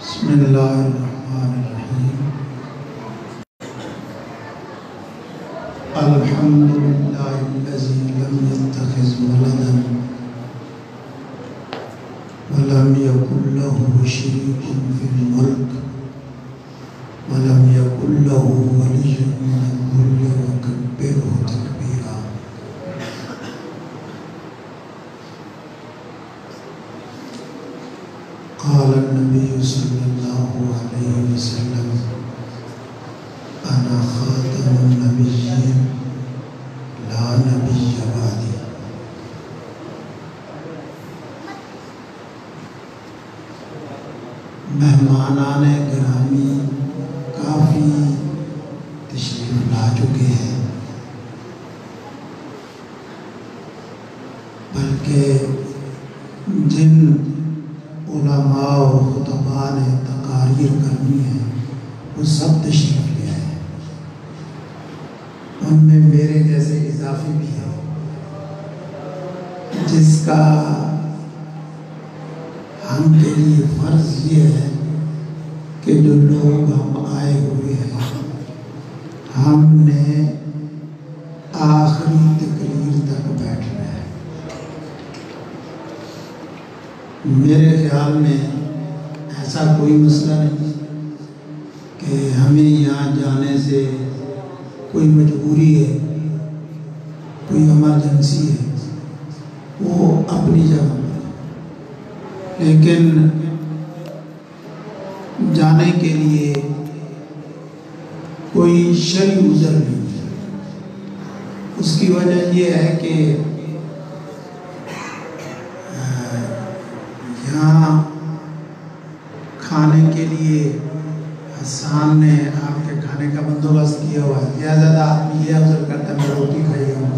بسم اللہ الرحمن الرحیم الحمد للہ الذی لم يتخذ ولدا ولم يكن له شریک فی الملک ولم يكن له ولی من الذل وکبرہ تکبیرا۔ قال النبی صلی اللہ علیہ وسلم انا خاتم النبیین لا نبی بعدی۔ مہمانان گرامی کافی تشریف لا چکے ہیں، بلکہ جن علماء و خطباء نے تقاریر کرنی ہے وہ سب تشریف لے آئے ہیں، ان میں میرے جیسے اضافی بھی ہیں جس کا ہم کے لیے فرض یہ ہے کہ جو لوگ ہم آئے ہوئے ہیں ہم نے آخری تقریر تک بیٹھنا ہے۔ میرے خیال میں ایسا کوئی مسئلہ نہیں کہ ہمیں یہاں جانے سے کوئی مجبوری ہے، کوئی ایمرجنسی ہے، وہ اپنی جگہ پر، لیکن جانے کے لیے کوئی شرعی عذر نہیں ہے۔ اس کی وجہ یہ ہے کہ یہاں کھانے کے لیے حسان نے آپ کے کھانے کا بندوبست کیا ہوا ہے، یا زیادہ آدمی یہ عذر کرتا ہے میں روٹی کھائی ہوں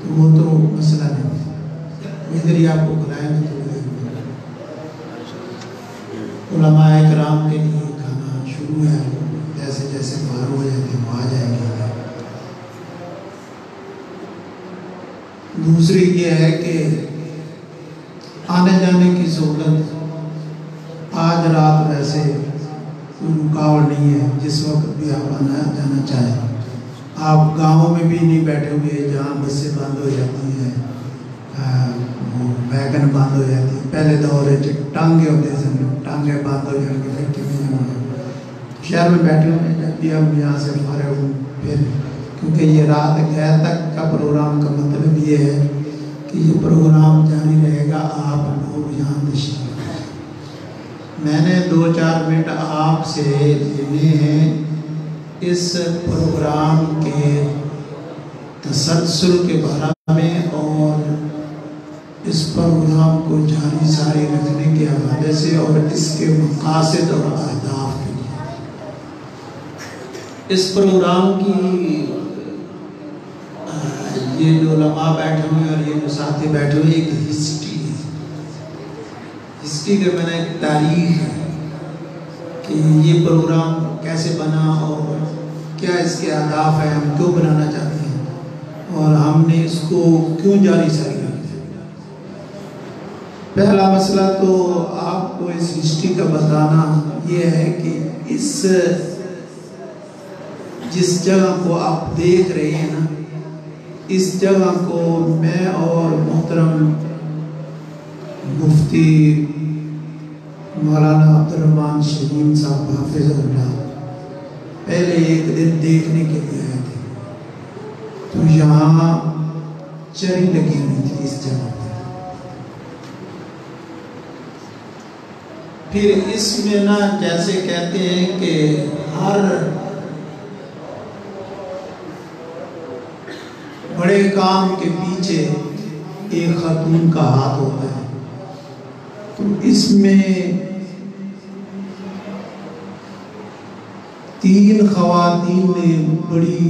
تو وہ تو مسئلہ نہیں ہے، ادھر ہی آپ کو کھلائیں گے تو علماء اکرام کے لیے کھانا شروع ہے، جیسے جیسے فارغ ہو جاتے ہیں وہ آ جائیں گے۔ دوسری یہ ہے کہ آنے جانے کی سہولت آج رات ویسے کوئی رکاوٹ نہیں ہے، جس وقت بھی آپ آنا جانا چاہیں۔ آپ گاؤں میں بھی نہیں بیٹھے ہوئے جہاں بسیں بند ہو جاتی ہیں، وہ ویگن بند ہو جاتی ہیں، پہلے دور ہے ٹانگے ہوتے ہیں، ٹانگے بند ہو جائیں گے پھر کتنے شہر میں بیٹھے ہوئے ہیں۔ جب بھی ہم یہاں سے فارغ ہوں پھر، کیونکہ یہ رات گئے تک کا پروگرام کا مطلب یہ ہے کہ یہ پروگرام جاری رہے گا، آپ لوگ یہاں تشریف لائیں۔ میں نے 2-4 منٹ آپ سے لینے ہیں اس پروگرام کے تسلسل کے بارے میں اور اس پروگرام کو جاری ساری رکھنے کے حوالے سے اور اس کے مقاصد اور اہداف کے لیے۔ اس پروگرام کی یہ جو علماء بیٹھے ہوئے اور یہ جو ساتھی بیٹھے ہوئے ایک ہسٹری ہے، ہسٹری کا میں نے ایک تاریخ ہے کہ یہ پروگرام کیسے بنا اور کیا اس کے اہداف ہیں، ہم کیوں بنانا چاہتے ہیں اور ہم نے اس کو کیوں جاری ساری رکھا۔ پہلا مسئلہ تو آپ کو اس ہسٹری کا بتانا یہ ہے کہ اس جس جگہ کو آپ دیکھ رہے ہیں نا، اس جگہ کو میں اور محترم مفتی مولانا عبدالرحمن شہین صاحب حافظ اللہ پہلے ایک دن دیکھنے کے لیے آئے تھے، تو یہاں چری لگی ہوئی تھی اس جگہ پر۔ پھر اس میں نا جیسے کہتے ہیں کہ ہر بڑے کام کے پیچھے ایک خاتون کا ہاتھ ہوتا ہے، تو اس میں 3 خواتین نے بڑی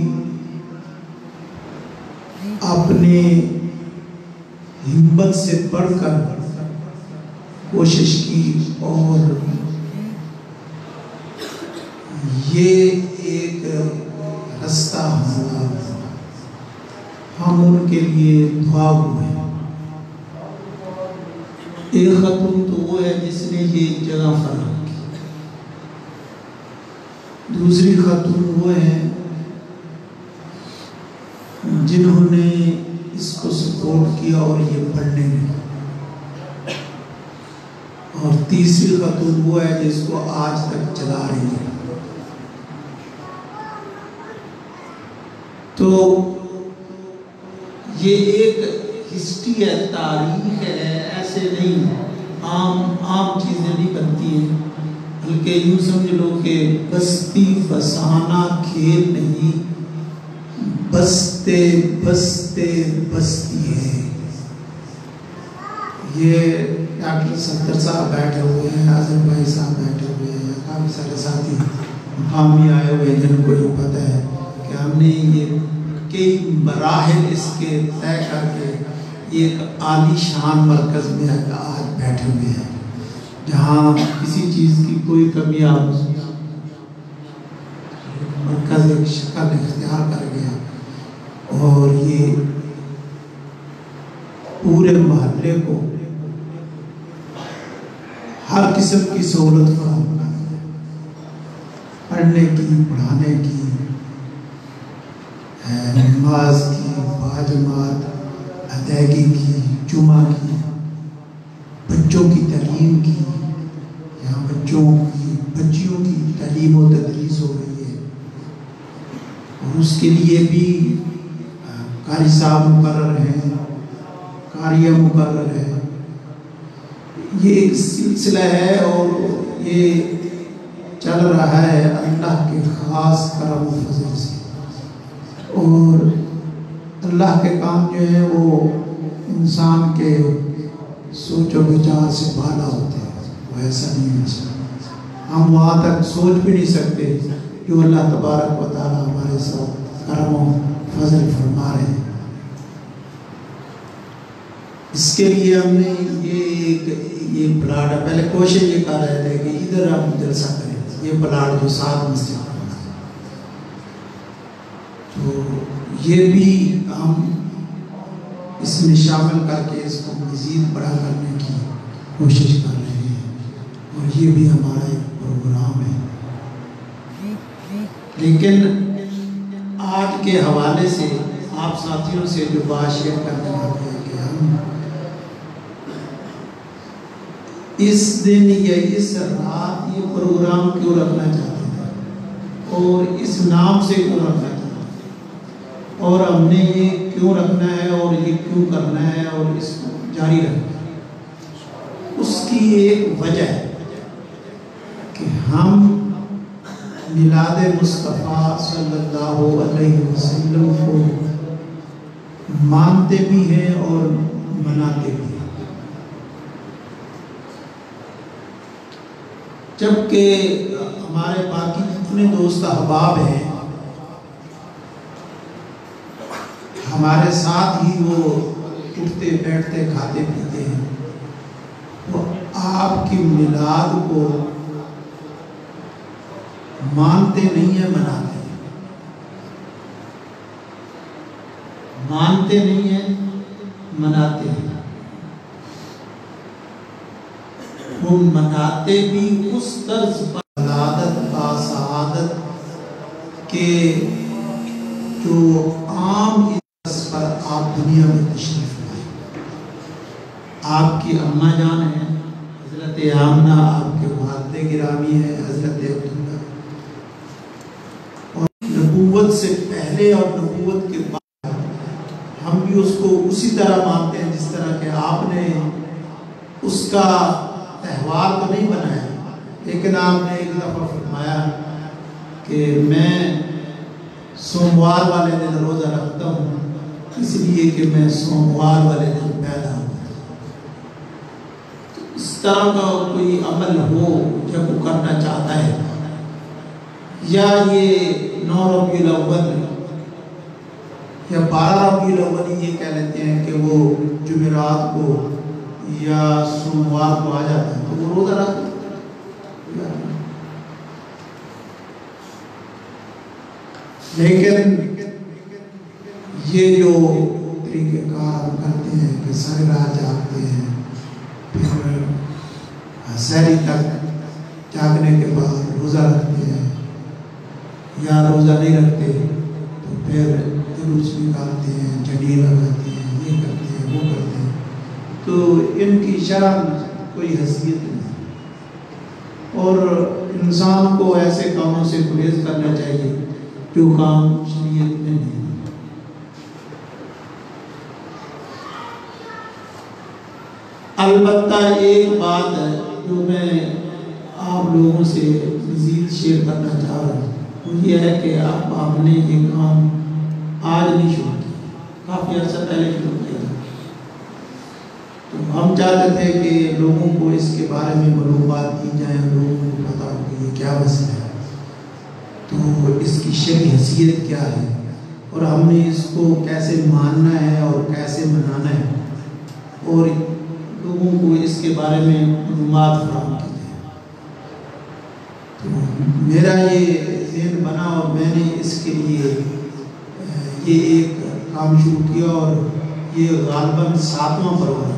اپنے ہمت سے بڑھ کر کوشش کی اور یہ ایک رستہ ہمارا، ہم ان کے لیے دعا ہوئے۔ ایک خاتون تو وہ ہے جس نے یہ جگہ فراہم کی، دوسری خاتون وہ ہیں جنہوں نے اس کو سپورٹ کیا اور یہ پڑھنے میں، اور تیسری خاتون وہ ہے جس کو آج تک چلا رہی ہے۔ تو یہ ایک ہسٹری ہے، تاریخ ہے، ایسے نہیں عام چیزیں نہیں بنتی ہیں، بلکہ یوں سمجھ لو کہ بستی بسانا کھیل نہیں، بستے بستے بستی ہے۔ یہ ڈاکٹر ستر صاحب بیٹھے ہوئے ہیں، اعظم بھائی صاحب بیٹھے ہوئے ہیں، کافی سارے ساتھی مقامی آئے ہوئے ہیں جن کو یہ پتہ ہے کہ ہم نے یہ کئی مراحل اس کے طے کر کے ایک عالی شان مرکز میں آج بیٹھے ہوئے ہیں، جہاں کسی چیز کی کوئی کمی آپ مرکز ایک شکل اختیار کر گیا اور یہ پورے محلے کو ہر قسم کی سہولت فراہم کر دیا، پڑھنے کی، پڑھانے کی، نماز کی، باجماعت ادائیگی کی، جمعہ کی، بچوں کی تعلیم کی، یہاں بچیوں کی تعلیم و تدریس ہو رہی ہے، اور اس کے لیے بھی قاری صاحب مقرر ہیں، قاریہ مقرر ہے۔ یہ ایک سلسلہ ہے اور یہ چل رہا ہے اللہ کے خاص کرم و فضل سے، اور اللہ کے کام جو ہیں وہ انسان کے سوچ و بچار سے بالا ہوتے ہیں، وہ ایسا نہیں ہو سکتا، ہم وہاں تک سوچ بھی نہیں سکتے جو اللہ تبارک و تعالیٰ ہمارے ساتھ کرم و فضل فرما رہے ہیں۔ اس کے لیے ہم نے یہ پلاٹ، پہلے کوشش یہ کر رہے تھے کہ ادھر ہم جلسہ کریں، یہ پلاٹ جو ساتھ مسجد، تو یہ بھی ہم اس میں شامل کر کے اس کو مزید بڑا کرنے کی کوشش کر رہے ہیں، اور یہ بھی ہمارا ایک پروگرام ہے۔ لیکن آج کے حوالے سے آپ ساتھیوں سے جو بات شیئر کرنے لگے ہیں کہ ہم اس دن یا اس رات یہ پروگرام کیوں رکھنا چاہتے ہیں اور اس نام سے کیوں رکھنا چاہتے ہیں، اور ہم نے یہ کیوں رکھنا ہے اور یہ کیوں کرنا ہے اور اس کو جاری رکھنا ہے، اس کی ایک وجہ ہے کہ ہم میلاد مصطفیٰ صلی اللہ علیہ وسلم کو مانتے بھی ہیں اور مناتے بھی ہیں، جبکہ ہمارے باقی جتنے دوست احباب ہیں ہمارے ساتھ ہی وہ اٹھتے بیٹھتے کھاتے پیتے ہیں، وہ آپ کی میلاد کو مانتے نہیں ہیں، مناتے ہیں، مانتے نہیں ہیں، مناتے ہیں۔ وہ مناتے بھی اس طرز پر ولادت با سعادت کے جو عام طرز پر آپ دنیا میں تشریف لائے۔ آپ کی اماں جان ہیں حضرت آمنہ، آپ کے والد گرامی ہیں حضرت عبداللہ، اور نبوت سے پہلے اور نبوت کے بعد ہم بھی اس کو اسی طرح مانتے ہیں جس طرح کہ آپ نے اس کا تہوار تو نہیں بنایا، لیکن آپ نے ایک دفعہ فرمایا کہ میں سوموار والے دن روزہ رکھتا ہوں اس لیے کہ میں سوموار والے دن پیدا ہوں۔ اس طرح کا کوئی عمل ہو جب وہ کرنا چاہتا ہے، یا یہ 9 ربیع الاول یا 12 ربیع الاول یہ کہہ لیتے ہیں کہ وہ جمعرات کو یا سوموار کو آ جاتا ہے تو وہ روزہ رکھتا ہے، لیکن یہ جو طریقہ کار ہم کرتے ہیں کہ سر رات جاگتے ہیں، پھر سحری تک جاگنے کے بعد روزہ رکھتے ہیں، یا روزہ نہیں رکھتے تو پھر جلوس نکالتے ہیں، جھنڈی لگاتے ہیں، یہ کرتے ہیں، وہ کرتے ہیں، تو ان کی شرح کوئی حیثیت نہیں۔ اور انسان کو ایسے کاموں سے گریز کرنا چاہیے جو کام شریعت میں نہیں۔ البتہ ایک بات ہے جو میں آپ لوگوں سے مزید شیئر کرنا چاہ رہا ہوں، وہ یہ ہے کہ آپ نے یہ کام آج نہیں شروع کیا، کافی عرصہ پہلے شروع کیا تھا۔ تو ہم چاہتے تھے کہ لوگوں کو اس کے بارے میں معلومات دی جائیں، لوگوں کو پتہ ہو کہ یہ کیا مسئلہ ہے، تو اس کی شرعی حیثیت کیا ہے، اور ہم نے اس کو کیسے ماننا ہے اور کیسے منانا ہے، اور لوگوں کو اس کے بارے میں معلومات فراہم کی جائے۔ تو میرا یہ ذہن بنا اور میں نے اس کے لیے یہ ایک کام شروع کیا، اور یہ غالباً 7واں پروگرام ہے،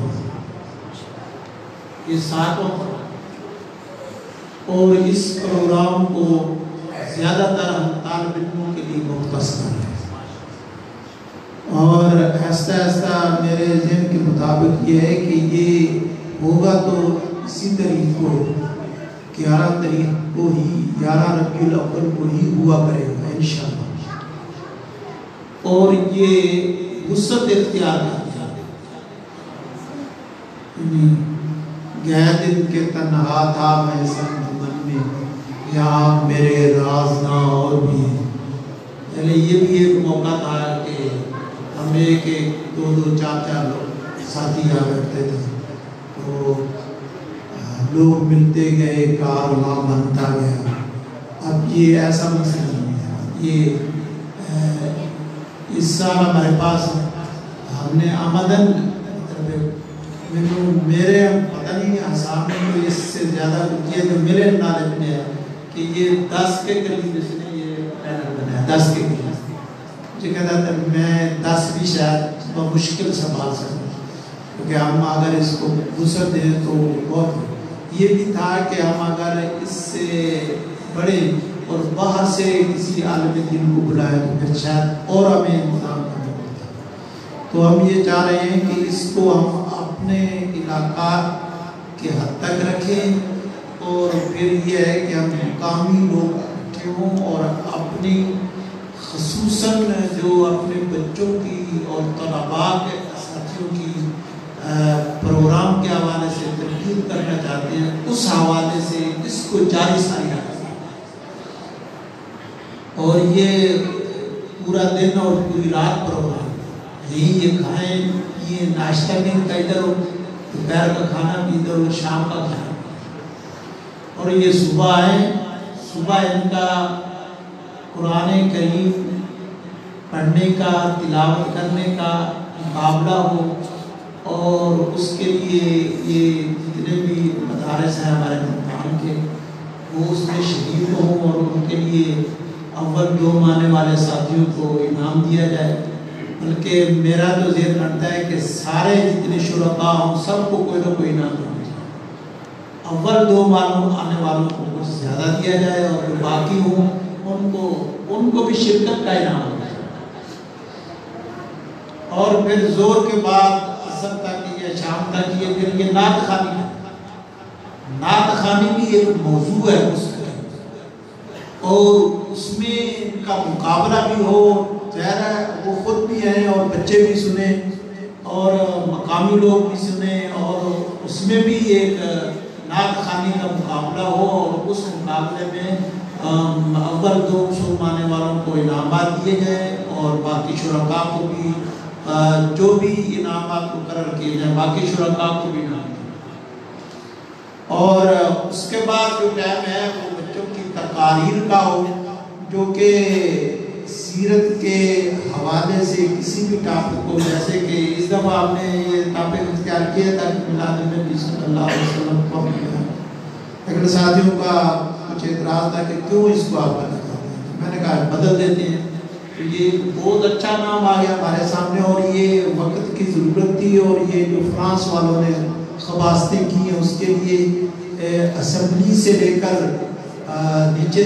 یہ 7واں پروگرام، اور اس پروگرام کو زیادہ تر ہم طالب علموں کے لیے مختص کر رہے ہیں، اور آہستہ آہستہ میرے ذہن کے مطابق یہ ہے کہ یہ ہوگا تو اسی تاریخ کو 11 تاریخ کو ہی، 11 ربیع الاول کو ہی ہوا کرے گا انشاءاللہ، اور یہ وسعت اختیار کرتا ہے۔ گئے دن کے تنہا تھا میں سمجھ من میں، یہاں میرے راز نہ اور بھی ہیں۔ یعنی یہ بھی ایک موقع تھا کہ ہم ایک دو چار لوگ ساتھی آ کرتے تھے، تو لوگ ملتے گئے، کارواں بنتا گیا۔ اب یہ ایسا مسئلہ نہیں ہے، یہ اس سال ہمارے پاس ہم نے آمدن میرے پتہ نہیں حساب میں تو اس سے زیادہ کیا جو میرے نالج میں ہے کہ یہ 10 کے قریب اس نے یہ پینل بنایا، 10 کے قریب۔ مجھے کہتا تھا میں 10 بھی شاید مشکل سنبھال سکوں، کیونکہ ہم اگر اس کو وسعت دیں تو بہت۔ یہ بھی تھا کہ ہم اگر اس سے بڑے اور باہر سے کسی عالم دین کو بلائیں تو پھر شاید اور ہمیں انتظام کرنا پڑتا۔ تو ہم یہ چاہ رہے ہیں کہ اس کو ہم اپنے علاقہ کے حد تک رکھیں، اور پھر یہ ہے کہ ہم مقامی لوگ اکٹھے ہوں اور اپنی خصوصاً جو اپنے بچوں کی اور طلباء کے ساتھیوں کی پروگرام کے حوالے سے ترغیب کرنا چاہتے ہیں، اس حوالے سے اس کو جاری ساری رکھیں، اور یہ پورا دن اور پوری رات پروگرام یہی یہ کھائیں، یہ ناشتہ بھی ان کا ادھر ہو، دوپہر کا کھانا بھی ادھر ہو، شام کا کھانا، اور یہ صبح آئیں، صبح ان کا قرآن کریم پڑھنے کا، تلاوت کرنے کا مقابلہ ہو، اور اس کے لیے یہ جتنے بھی مدارس ہیں ہمارے ملتان کے وہ اس میں شریک ہوں، اور ان کے لیے اول 2 آنے والے ساتھیوں کو انعام دیا جائے۔ بلکہ میرا تو ذہن کرتا ہے کہ سارے جتنے شرکاء ہوں سب کو کوئی نہ کوئی انعام دینا چاہیے، اول 2 آنے والوں کو کچھ زیادہ دیا جائے، اور جو باقی ہوں ان کو بھی شرکت کا انعام ہونا چاہیے۔ اور پھر زور کے بعد عصر تک یا شام تک یہ نعت خوانی ہے، نعت خوانی بھی ایک موضوع ہے اس کا، اور اس میں ان کا مقابلہ بھی ہو، ظاہر ہے وہ خود بھی ہیں اور بچے بھی سنیں اور مقامی لوگ بھی سنیں، اور اس میں بھی ایک نعت خوانی کا مقابلہ ہو، اور اس مقابلے میں اول 2 آنے والوں کو انعامات دیے جائیں، اور باقی شرکاء کو بھی جو بھی انعامات مقرر کیے جائیں باقی شرکاء کو بھی انعام دیں۔ اور اس کے بعد جو ٹائم ہے وہ بچوں کی تقاریر کا ہو، جو کہ سیرت کے حوالے سے کسی بھی ٹاپک کو، جیسے کہ اس دفعہ ہم نے یہ ٹاپک اختیار کیا تھا کہ میلاد النبی صلی اللہ علیہ وسلم کو لیکن ساتھیوں کا کچھ اعتراض تھا کہ کیوں اس کو آپ بدل جاتے ہیں، میں نے کہا بدل دیتے ہیں۔ تو یہ بہت اچھا نام آ گیا ہمارے سامنے، اور یہ وقت کی ضرورت تھی، اور یہ جو فرانس والوں نے خباستیں کی ہیں اس کے لیے اسمبلی سے لے کر نیچے